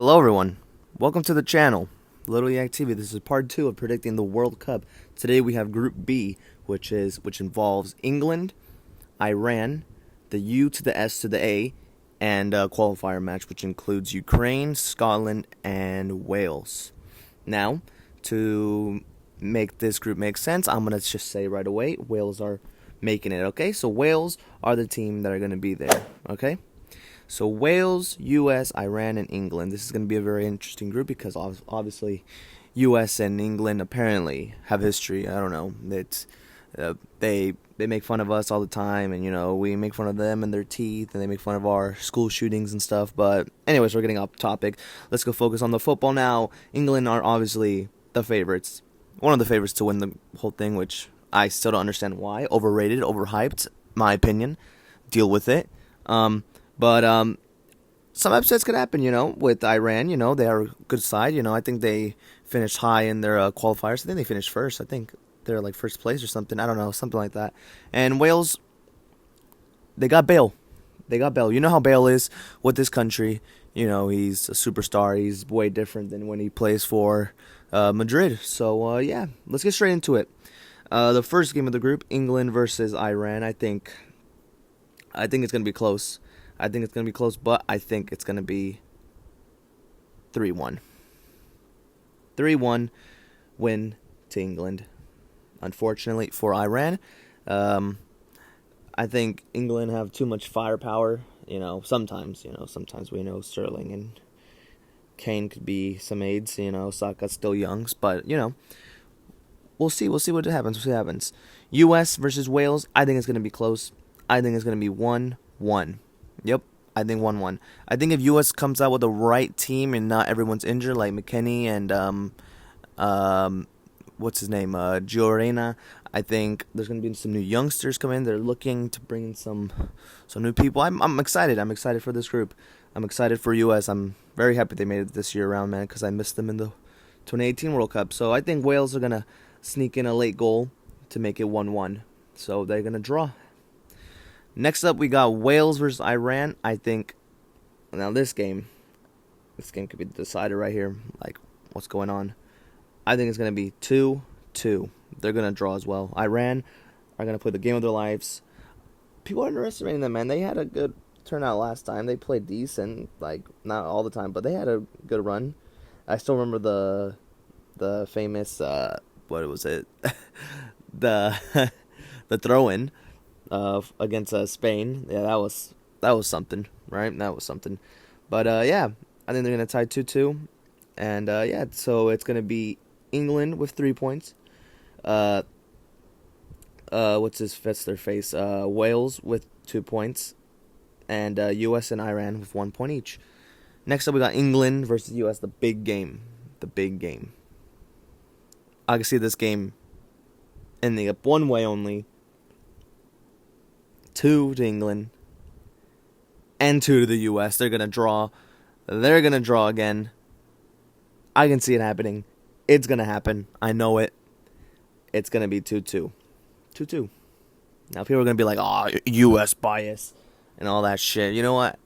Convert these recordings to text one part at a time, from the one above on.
Hello, everyone. Welcome to the channel, Little Yak TV. This is part 2 of predicting the World Cup. Today we have Group B, which involves England, Iran, the U to the S to the A, and a qualifier match, which includes Ukraine, Scotland, and Wales. Now, to make this group make sense, I'm gonna just say right away, Wales are making it. Okay, so Wales are the team that are gonna be there. Okay. So Wales, U.S., Iran, and England. This is going to be a very interesting group because obviously, U.S. and England apparently have history. I don't know. It's they make fun of us all the time, and we make fun of them and their teeth, and they make fun of our school shootings and stuff. But anyways, we're getting off topic. Let's go focus on the football now. England are obviously the favorites, one of the favorites to win the whole thing, which I still don't understand why. Overrated, overhyped, my opinion. Deal with it. But some upsets could happen, with Iran. They are a good side. I think they finished high in their qualifiers. I think they finished first. I think they're like first place or something. I don't know, something like that. And Wales, they got Bale. They got Bale. You know how Bale is with this country. He's a superstar. He's way different than when he plays for Madrid. So, yeah, let's get straight into it. The first game of the group, England versus Iran. I think it's going to be close. But I think it's going to be 3-1. 3-1 win to England. Unfortunately for Iran, I think England have too much firepower. Sometimes we know Sterling and Kane could be some aids. Saka's still young, but we'll see. We'll see what happens. U.S. versus Wales. I think it's going to be close. I think it's going to be 1-1. Yep, I think 1-1. I think if U.S. comes out with the right team and not everyone's injured, like McKennie and what's his name, Gio Reyna, I think there's gonna be some new youngsters come in. They're looking to bring in some new people. I'm excited. I'm excited for this group. I'm excited for U.S. I'm very happy they made it this year around, man, because I missed them in the 2018 World Cup. So I think Wales are gonna sneak in a late goal to make it 1-1. So they're gonna draw. Next up, we got Wales versus Iran. I think now this game could be the decider right here. Like, what's going on? I think it's going to be 2-2. They're going to draw as well. Iran are going to play the game of their lives. People are underestimating them, man. They had a good turnout last time. They played decent, like, not all the time, but they had a good run. I still remember the famous, what was it? the throw-in. Against Spain. Yeah, that was something, right? That was something. But yeah, I think they're gonna tie 2-2, and yeah, so it's gonna be England with 3 points. What's their face? Wales with 2 points, and U.S. and Iran with 1 point each. Next up, we got England versus U.S. The big game. I can see this game ending up one way only. 2 to England and 2 to the U.S. They're going to draw. They're going to draw again. I can see it happening. It's going to happen. I know it. It's going to be 2-2. 2-2. Now, people are going to be like, oh, U.S. bias and all that shit. You know what?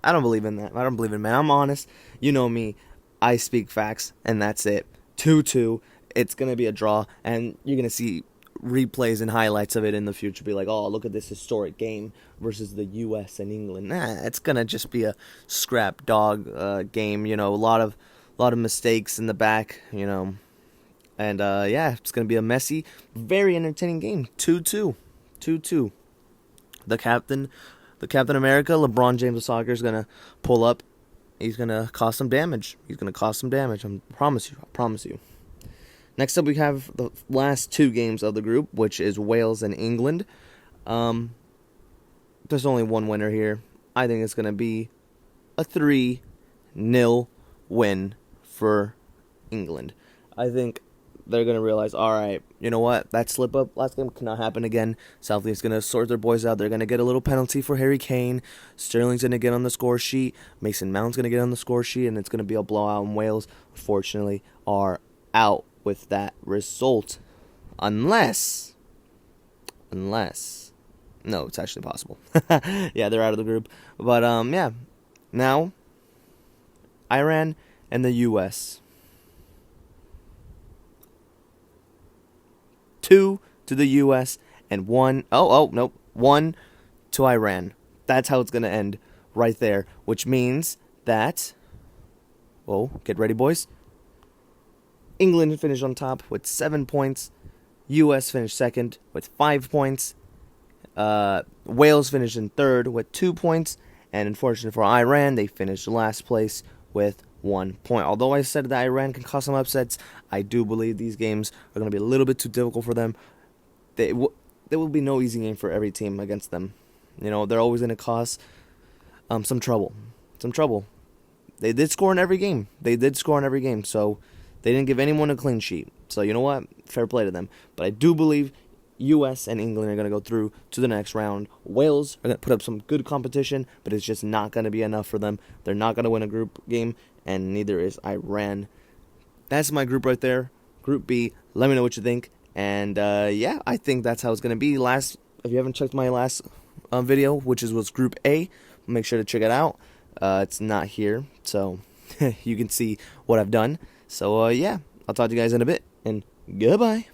I don't believe in that. I don't believe in it, man. I'm honest. You know me. I speak facts, and that's it. 2-2. It's going to be a draw, and you're going to see replays and highlights of it in the future. Be like, oh, look at this historic game versus the U.S. and England. Nah, it's gonna just be a scrap dog game. A lot of mistakes in the back. And yeah, it's gonna be a messy, very entertaining game. 2-2. The Captain America, LeBron James of soccer, is gonna pull up. He's gonna cause some damage. I promise you. Next up, we have the last 2 games of the group, which is Wales and England. There's only one winner here. I think it's going to be a 3-0 win for England. I think they're going to realize, all right, you know what? That slip-up last game cannot happen again. Southgate's going to sort their boys out. They're going to get a little penalty for Harry Kane. Sterling's going to get on the score sheet. Mason Mount's going to get on the score sheet, and it's going to be a blowout, and Wales, unfortunately, are out with that result, unless no, it's actually possible. Yeah, they're out of the group, but yeah, now Iran and the U.S. 2 to the U.S. and 1 to Iran. That's how it's going to end right there, which means that, get ready, boys. England finished on top with 7 points. U.S. finished second with 5 points. Wales finished in third with 2 points. And unfortunately for Iran, they finished last place with 1 point. Although I said that Iran can cause some upsets, I do believe these games are going to be a little bit too difficult for them. There will be no easy game for every team against them. You know, they're always going to cause some trouble. They did score in every game. So they didn't give anyone a clean sheet. So you know what? Fair play to them. But I do believe U.S. and England are going to go through to the next round. Wales are going to put up some good competition, but it's just not going to be enough for them. They're not going to win a group game, and neither is Iran. That's my group right there, Group B. Let me know what you think. And, I think that's how it's going to be. If you haven't checked my last video, which was Group A, make sure to check it out. It's not here, so you can see what I've done. So, I'll talk to you guys in a bit, and goodbye.